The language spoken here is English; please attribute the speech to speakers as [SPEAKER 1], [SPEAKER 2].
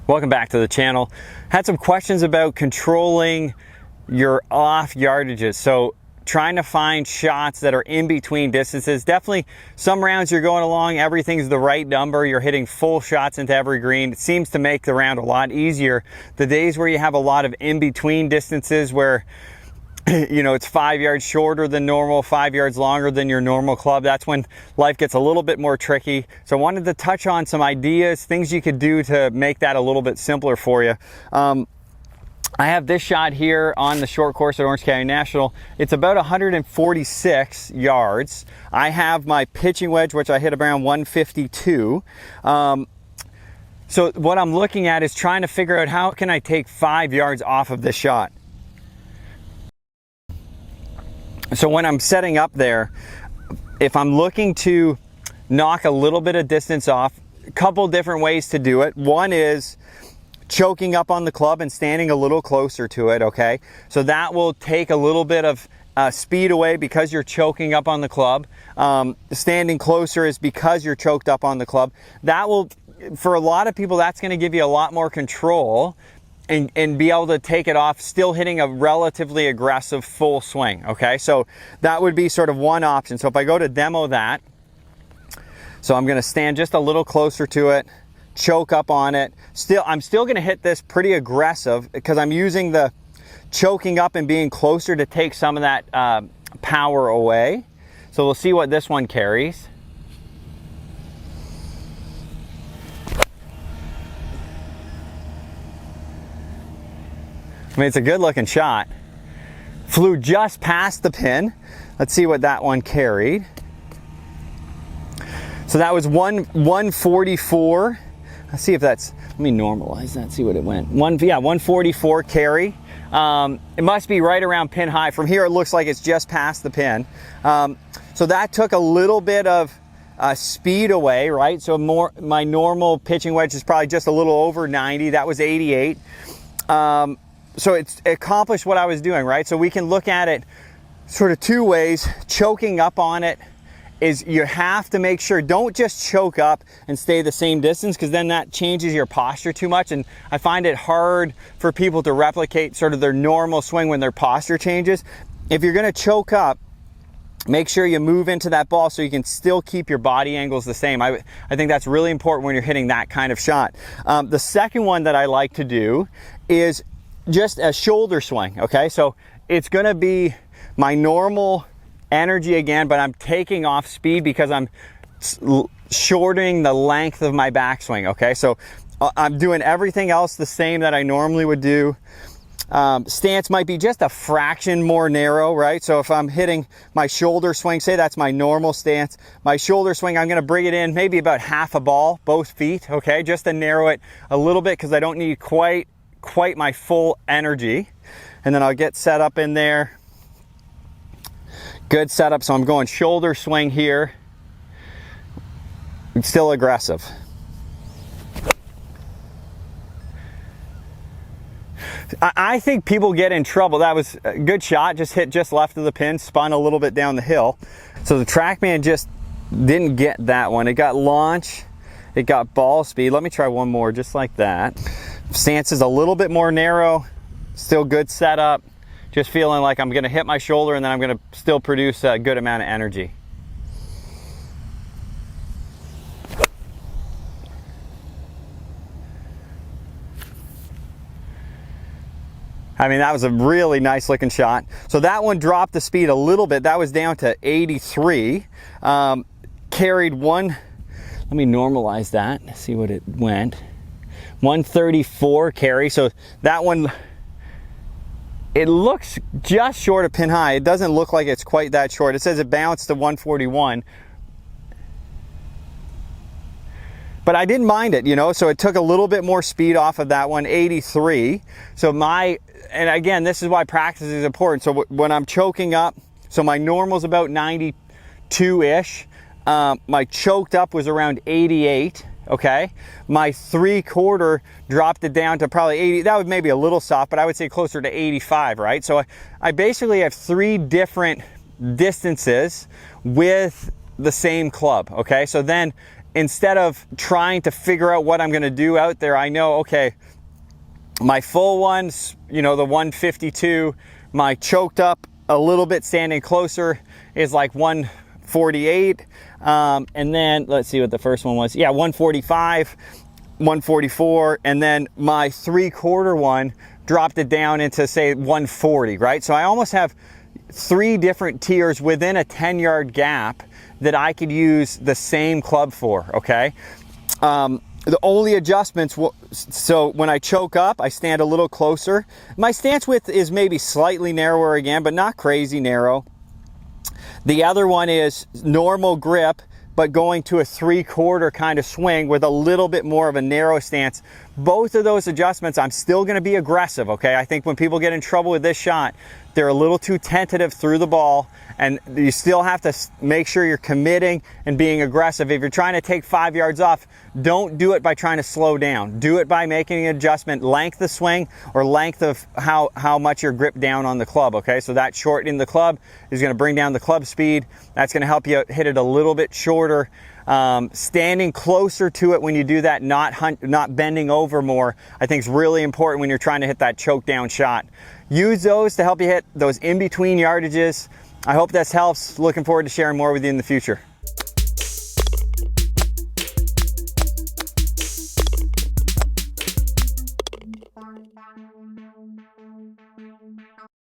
[SPEAKER 1] Welcome back to the channel. Had some questions about controlling your off yardages. So trying to find shots that are in between distances. Definitely some rounds you're going along, everything's the right number. You're hitting full shots into every green. It seems to make the round a lot easier. The days where you have a lot of in between distances where you know, it's 5 yards shorter than normal, 5 yards longer than your normal club. That's when life gets a little bit more tricky. So I wanted to touch on some ideas, things you could do to make that a little bit simpler for you. I have this shot here on the short course at Orange County National. It's about 146 yards. I have my pitching wedge, which I hit around 152. So what I'm looking at is trying to figure out how can I take 5 yards off of this shot. So when I'm setting up there, if I'm looking to knock a little bit of distance off, a couple different ways to do it. One is choking up on the club and standing a little closer to it, okay? So that will take a little bit of speed away because you're choking up on the club. Standing closer is because you're choked up on the club. That will, for a lot of people, that's gonna give you a lot more control and be able to take it off, still hitting a relatively aggressive full swing, okay? So that would be sort of one option. So if I go to demo that, so I'm gonna stand just a little closer to it, choke up on it. I'm still gonna hit this pretty aggressive because I'm using the choking up and being closer to take some of that power away. So we'll see what this one carries. I mean, it's a good looking shot. Flew just past the pin. Let's see what that one carried. So that was 144. Let's see if that's, let me normalize that, see what it went. 144 carry. It must be right around pin high. From here, it looks like it's just past the pin. So that took a little bit of speed away, right? So my normal pitching wedge is probably just a little over 90. That was 88. So it's accomplished what I was doing, right? So we can look at it sort of two ways. Choking up on it is you have to make sure, don't just choke up and stay the same distance because then that changes your posture too much. And I find it hard for people to replicate sort of their normal swing when their posture changes. If you're gonna choke up, make sure you move into that ball so you can still keep your body angles the same. I think that's really important when you're hitting that kind of shot. The second one that I like to do is just a shoulder swing, okay? So it's gonna be my normal energy again, but I'm taking off speed because I'm shortening the length of my backswing, okay? So I'm doing everything else the same that I normally would do. Stance might be just a fraction more narrow, right? So if I'm hitting my shoulder swing, say that's my normal stance, my shoulder swing, I'm gonna bring it in maybe about half a ball, both feet, okay? Just to narrow it a little bit because I don't need quite my full energy. And then I'll get set up in there. Good setup. So I'm going shoulder swing here. It's still aggressive. I think people get in trouble. That was a good shot, just hit just left of the pin, spun a little bit down the hill. So the TrackMan just didn't get that one. It got launch, it got ball speed. Let me try one more just like that. Stance is a little bit more narrow, still good setup. Just feeling like I'm gonna hit my shoulder and then I'm gonna still produce a good amount of energy. I mean, that was a really nice looking shot. So that one dropped the speed a little bit. That was down to 83. Carried one, let me normalize that, see what it went. 134 carry, so that one, it looks just short of pin high. It doesn't look like it's quite that short. It says it bounced to 141. But I didn't mind it, you know, so it took a little bit more speed off of that one, 83. So and again, this is why practice is important. So when I'm choking up, so my normal's about 92-ish. My choked up was around 88. Okay, my 3/4 dropped it down to probably 80. That was maybe a little soft, but I would say closer to 85, right? So I basically have 3 different distances with the same club, okay? So then instead of trying to figure out what I'm going to do out there, I know, okay, my full ones, you know, the 152, my choked up a little bit standing closer is like 148. And then let's see what the first one was. Yeah, 145, 144. And then my 3/4 one dropped it down into say 140, right? So I almost have 3 different tiers within a 10-yard gap that I could use the same club for, okay? The only adjustments, so when I choke up, I stand a little closer. My stance width is maybe slightly narrower again, but not crazy narrow. The other one is normal grip, but going to a 3/4 kind of swing with a little bit more of a narrow stance. Both of those adjustments, I'm still gonna be aggressive, okay? I think when people get in trouble with this shot, they're a little too tentative through the ball, and you still have to make sure you're committing and being aggressive. If you're trying to take 5 yards off, don't do it by trying to slow down. Do it by making an adjustment, length of swing or length of how much you're gripped down on the club, okay? So that shortening the club is gonna bring down the club speed. That's gonna help you hit it a little bit shorter. Standing closer to it when you do that, not bending over more, I think is really important when you're trying to hit that choke down shot. Use those to help you hit those in-between yardages. I hope this helps. Looking forward to sharing more with you in the future.